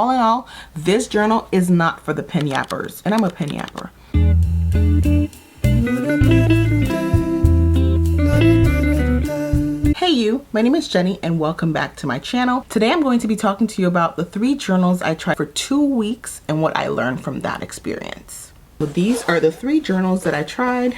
All in all, this journal is not for the pen yappers, and I'm a pen yapper. Hey you, my name is Jenny and welcome back to my channel. Today I'm going to be talking to you about the 3 journals I tried for 2 weeks and what I learned from that experience. So these are the 3 journals that I tried.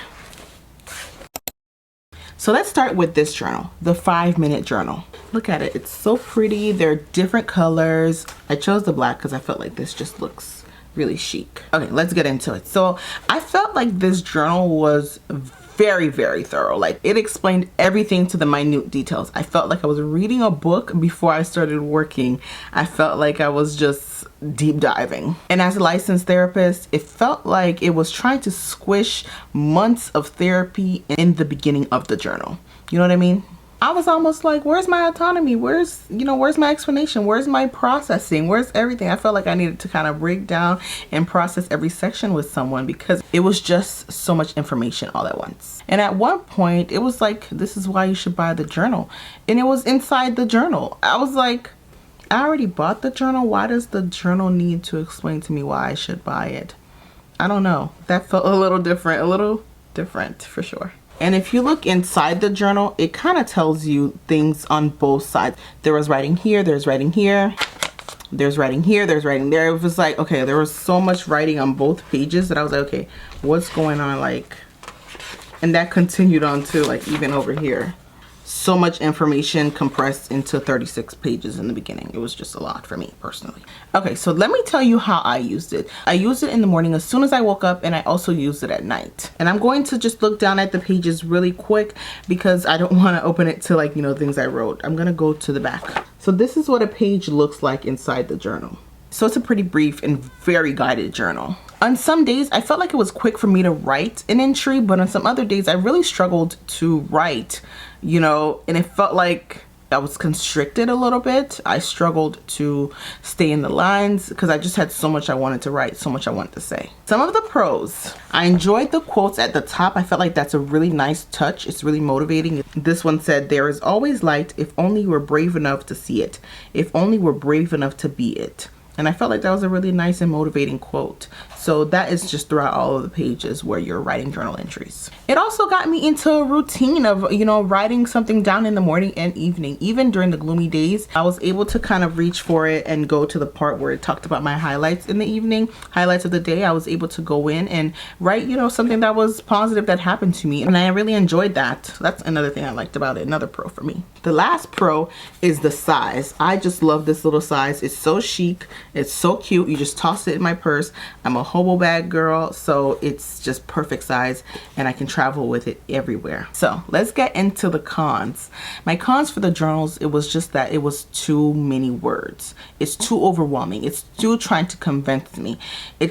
So let's start with this journal, the 5-minute journal. Look at it, it's so pretty. They're different colors. I chose the black because I felt like this just looks really chic. Okay, let's get into it. So I felt like this journal was very thorough. Like, it explained everything to the minute details. I felt like I was reading a book before I started working. I felt like I was just deep diving. And as a licensed therapist, it felt like it was trying to squish months of therapy in the beginning of the journal. You know what I mean? I was almost like, where's my autonomy? Where's my explanation? Where's my processing? Where's everything? I felt like I needed to kind of break down and process every section with someone because it was just so much information all at once. And at one point, it was like, this is why you should buy the journal. And it was inside the journal. I was like, I already bought the journal. Why does the journal need to explain to me why I should buy it? I don't know. That felt a little different for sure. And if you look inside the journal, it kind of tells you things on both sides. There was writing here, there's writing here, there's writing here, there's writing there. It was like, okay, there was so much writing on both pages that I was like, okay, what's going on? Like, and that continued on too, like even over here. So much information compressed into 36 pages in the beginning. It was just a lot for me personally. Okay, so let me tell you how I used it. I used it in the morning as soon as I woke up, and I also used it at night. And I'm going to just look down at the pages really quick because I don't want to open it to, like, you know, things I wrote. I'm gonna go to the back. So this is what a page looks like inside the journal. So it's a pretty brief and very guided journal. On some days, I felt like it was quick for me to write an entry, but on some other days, I really struggled to write, you know, and it felt like I was constricted a little bit. I struggled to stay in the lines because I just had so much I wanted to write, so much I wanted to say. Some of the pros, I enjoyed the quotes at the top. I felt like that's a really nice touch. It's really motivating. This one said, "There is always light if only we're brave enough to see it, if only we're brave enough to be it." And I felt like that was a really nice and motivating quote. So that is just throughout all of the pages where you're writing journal entries. It also got me into a routine of, you know, writing something down in the morning and evening. Even during the gloomy days, I was able to kind of reach for it and go to the part where it talked about my highlights in the evening, highlights of the day. I was able to go in and write, you know, something that was positive that happened to me. And I really enjoyed that. So that's another thing I liked about it, another pro for me. The last pro is the size. I just love this little size. It's so chic. It's so cute. You just toss it in my purse. I'm a hobo bag girl, so it's just perfect size and I can travel with it everywhere. So let's get into the cons. My cons for the journals, it was just that it was too many words. It's too overwhelming. It's too trying to convince me. It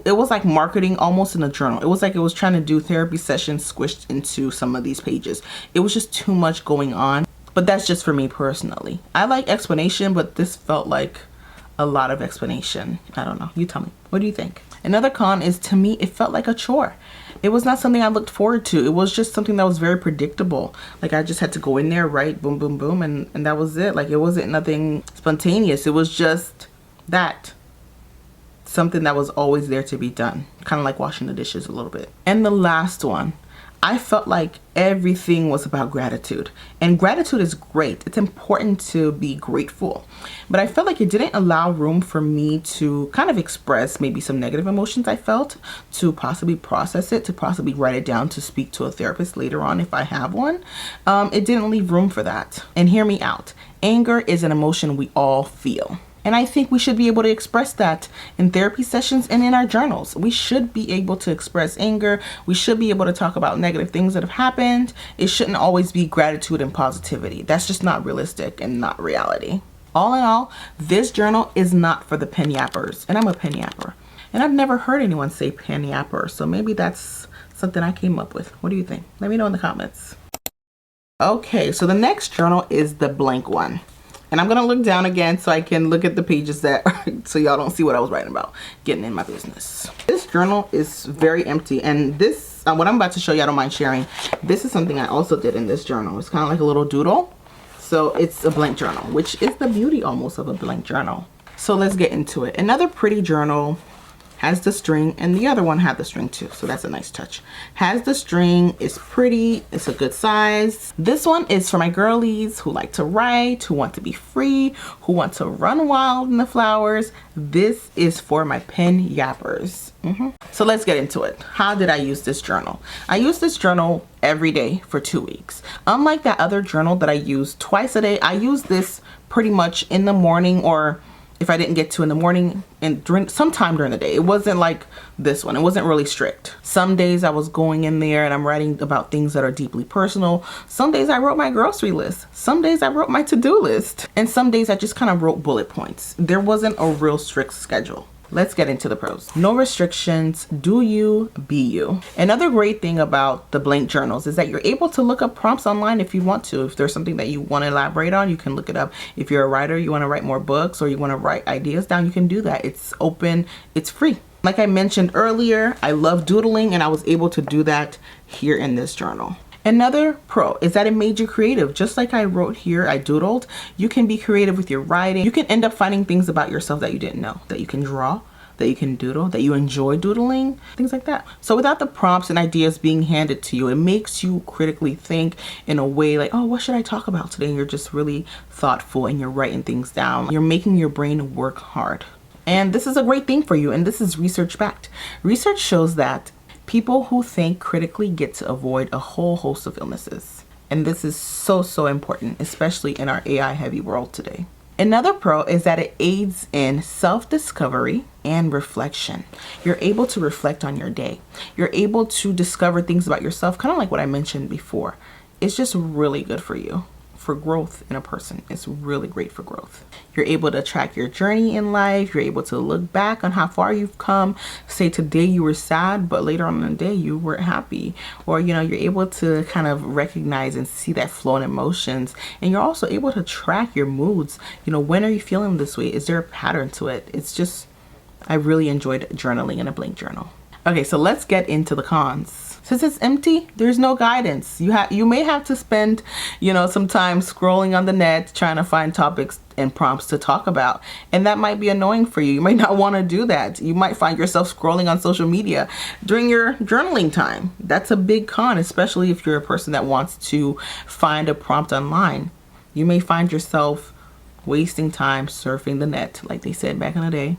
was like marketing almost in a journal. It was like it was trying to do therapy sessions squished into some of these pages. It was just too much going on, but that's just for me personally. I like explanation, but this felt like a lot of explanation. I don't know. You tell me. What do you think? Another con is, to me, it felt like a chore. It was not something I looked forward to. It was just something that was very predictable. Like, I just had to go in there, write, boom, boom, boom, and that was it. Like, it wasn't nothing spontaneous. It was just that. Something that was always there to be done. Kind of like washing the dishes a little bit. And the last one, I felt like everything was about gratitude. And gratitude is great. It's important to be grateful. But I felt like it didn't allow room for me to kind of express maybe some negative emotions I felt, to possibly process it, to possibly write it down, to speak to a therapist later on if I have one. It didn't leave room for that. And hear me out. Anger is an emotion we all feel. And I think we should be able to express that in therapy sessions and in our journals. We should be able to express anger. We should be able to talk about negative things that have happened. It shouldn't always be gratitude and positivity. That's just not realistic and not reality. All in all, this journal is not for the pen yappers. And I'm a pen yapper. And I've never heard anyone say pen yapper. So maybe that's something I came up with. What do you think? Let me know in the comments. Okay, so the next journal is the blank one. And I'm gonna look down again so I can look at the pages that, so y'all don't see what I was writing about, getting in my business. This journal is very empty, and this, what I'm about to show you, I don't mind sharing. This is something I also did in this journal. It's kind of like a little doodle. So it's a blank journal, which is the beauty almost of a blank journal. So let's get into it. Another pretty journal, has the string, and the other one had the string too, so that's a nice touch. Has the string, is pretty, it's a good size. This one is for my girlies who like to write, who want to be free, who want to run wild in the flowers. This is for my pen yappers. So let's get into it. How did I use this journal? I use this journal every day for 2 weeks. Unlike that other journal that I use twice a day, I use this pretty much in the morning, or if I didn't get to in the morning, and sometime during the day. It wasn't like this one. It wasn't really strict. Some days I was going in there and I'm writing about things that are deeply personal. Some days I wrote my grocery list. Some days I wrote my to-do list. And some days I just kind of wrote bullet points. There wasn't a real strict schedule. Let's get into the pros. No restrictions. Do you, be you. Another great thing about the blank journals is that you're able to look up prompts online if you want to. If there's something that you want to elaborate on, you can look it up. If you're a writer, you want to write more books, or you want to write ideas down, you can do that. It's open, it's free. Like I mentioned earlier, I love doodling, and I was able to do that here in this journal. Another pro is that it made you creative. Just like I wrote here, I doodled. You can be creative with your writing. You can end up finding things about yourself that you didn't know, that you can draw, that you can doodle, that you enjoy doodling, things like that. So without the prompts and ideas being handed to you, it makes you critically think in a way like, oh, what should I talk about today? And you're just really thoughtful and you're writing things down. You're making your brain work hard. And this is a great thing for you, and this is research backed. Research shows that people who think critically get to avoid a whole host of illnesses. And this is so important, especially in our AI heavy world today. Another pro is that it aids in self-discovery and reflection. You're able to reflect on your day. You're able to discover things about yourself, kind of like what I mentioned before. It's just really good for you. For growth in a person. It's really great for growth. You're able to track your journey in life. You're able to look back on how far you've come. Say today you were sad, but later on in the day you were happy. Or, you're able to kind of recognize and see that flow in emotions. And you're also able to track your moods. When are you feeling this way? Is there a pattern to it? It's just, I really enjoyed journaling in a blank journal. Okay, so let's get into the cons. Since it's empty, there's no guidance. You may have to spend, some time scrolling on the net trying to find topics and prompts to talk about. And that might be annoying for you. You might not want to do that. You might find yourself scrolling on social media during your journaling time. That's a big con, especially if you're a person that wants to find a prompt online. You may find yourself wasting time surfing the net, like they said back in the day,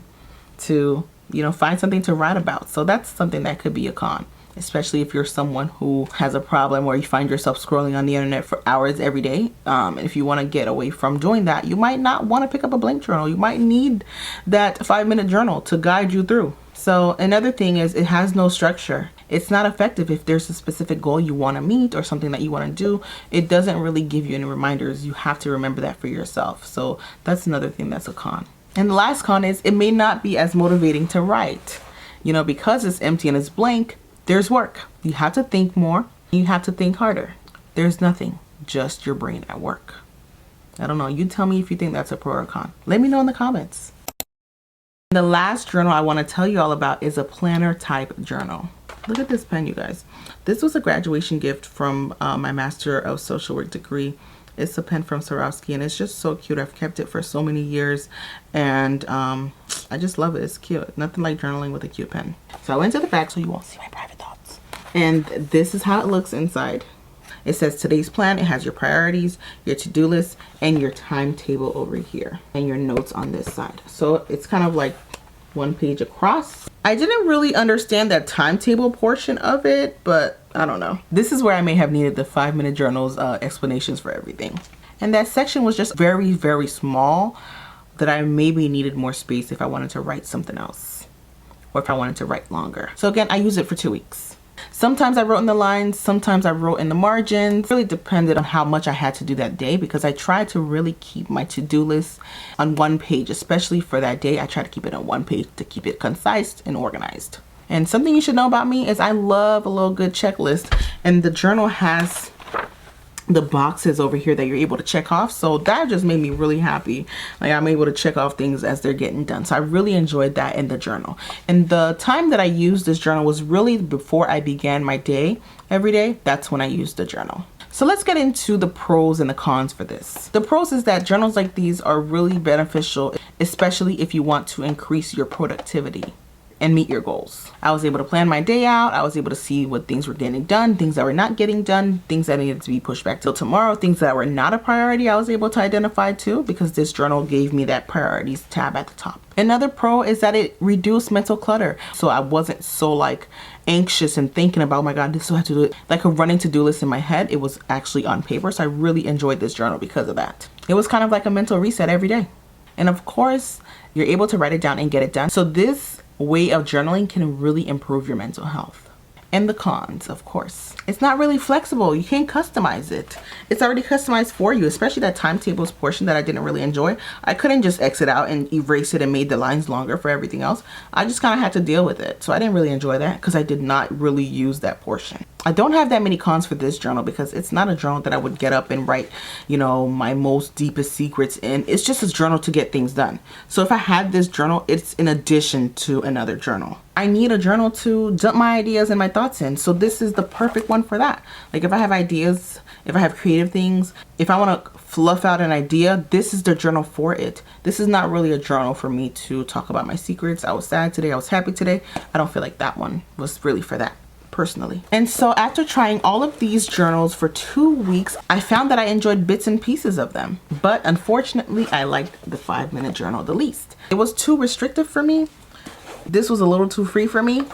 to, find something to write about. So that's something that could be a con. Especially if you're someone who has a problem where you find yourself scrolling on the internet for hours every day. If you want to get away from doing that, you might not want to pick up a blank journal. You might need that 5-minute journal to guide you through. So another thing is it has no structure. It's not effective if there's a specific goal you want to meet or something that you want to do. It doesn't really give you any reminders. You have to remember that for yourself. So that's another thing that's a con. And the last con is it may not be as motivating to write. Because it's empty and it's blank, there's work. You have to think more. You have to think harder. There's nothing, just your brain at work. I don't know. You tell me if you think that's a pro or a con. Let me know in the comments. The last journal I want to tell you all about is a planner type journal. Look at this pen, you guys. This was a graduation gift from my Master of Social Work degree. It's a pen from Swarovski, and it's just so cute. I've kept it for so many years, and I just love it. It's cute. Nothing like journaling with a cute pen. So I went to the back so you won't see my private thoughts. And this is how it looks inside. It says today's plan. It has your priorities, your to-do list, and your timetable over here, and your notes on this side. So it's kind of like one page across. I didn't really understand that timetable portion of it, but I don't know. This is where I may have needed the 5-minute journals explanations for everything. And that section was just very small, that I maybe needed more space if I wanted to write something else, or if I wanted to write longer. So again, I used it for 2 weeks. Sometimes I wrote in the lines, sometimes I wrote in the margins. It really depended on how much I had to do that day, because I tried to really keep my to-do list on one page, especially for that day. I try to keep it on one page to keep it concise and organized. And something you should know about me is I love a little good checklist, and the journal has the boxes over here that you're able to check off. So that just made me really happy. Like, I'm able to check off things as they're getting done. So I really enjoyed that in the journal. And the time that I used this journal was really before I began my day every day. That's when I used the journal. So let's get into the pros and the cons for this. The pros is that journals like these are really beneficial, especially if you want to increase your productivity and meet your goals. I was able to plan my day out. I was able to see what things were getting done, things that were not getting done, things that needed to be pushed back till tomorrow, things that were not a priority I was able to identify too, because this journal gave me that priorities tab at the top. Another pro is that it reduced mental clutter. So I wasn't so like anxious and thinking about, oh my God, this is what I have to do it. Like a running to-do list in my head. It was actually on paper. So I really enjoyed this journal because of that. It was kind of like a mental reset every day. And of course, you're able to write it down and get it done. So this way of journaling can really improve your mental health. And the cons, of course, it's not really flexible. You can't customize it. It's already customized for you, especially that timetables portion that I didn't really enjoy. I couldn't just exit out and erase it and made the lines longer for everything else. I just kind of had to deal with it. So I didn't really enjoy that because I did not really use that portion. I don't have that many cons for this journal because it's not a journal that I would get up and write, you know, my most deepest secrets in. It's just a journal to get things done. So if I had this journal, it's in addition to another journal. I need a journal to dump my ideas and my thoughts in. So this is the perfect one for that. Like if I have ideas, if I have creative things, if I want to fluff out an idea, this is the journal for it. This is not really a journal for me to talk about my secrets. I was sad today. I was happy today. I don't feel like that one was really for that personally. And so after trying all of these journals for 2 weeks, I found that I enjoyed bits and pieces of them. But unfortunately, I liked the 5-minute journal the least. It was too restrictive for me. This was a little too free for me.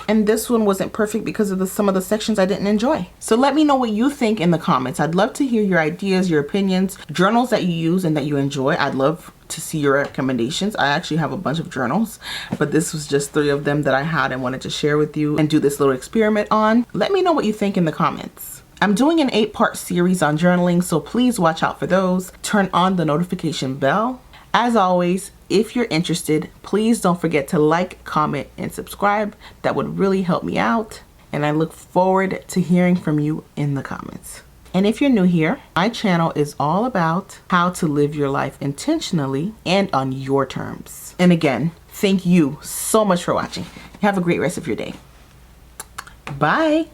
And this one wasn't perfect because of some of the sections I didn't enjoy. So let me know what you think in the comments. I'd love to hear your ideas, your opinions, journals that you use and that you enjoy. I'd love to see your recommendations. I actually have a bunch of journals, but this was just 3 of them that I had and wanted to share with you and do this little experiment on. Let me know what you think in the comments. I'm doing an 8-part series on journaling, so please watch out for those. Turn on the notification bell. As always, if you're interested, please don't forget to like, comment, and subscribe. That would really help me out. And I look forward to hearing from you in the comments. And if you're new here, my channel is all about how to live your life intentionally and on your terms. And again, thank you so much for watching. Have a great rest of your day. Bye.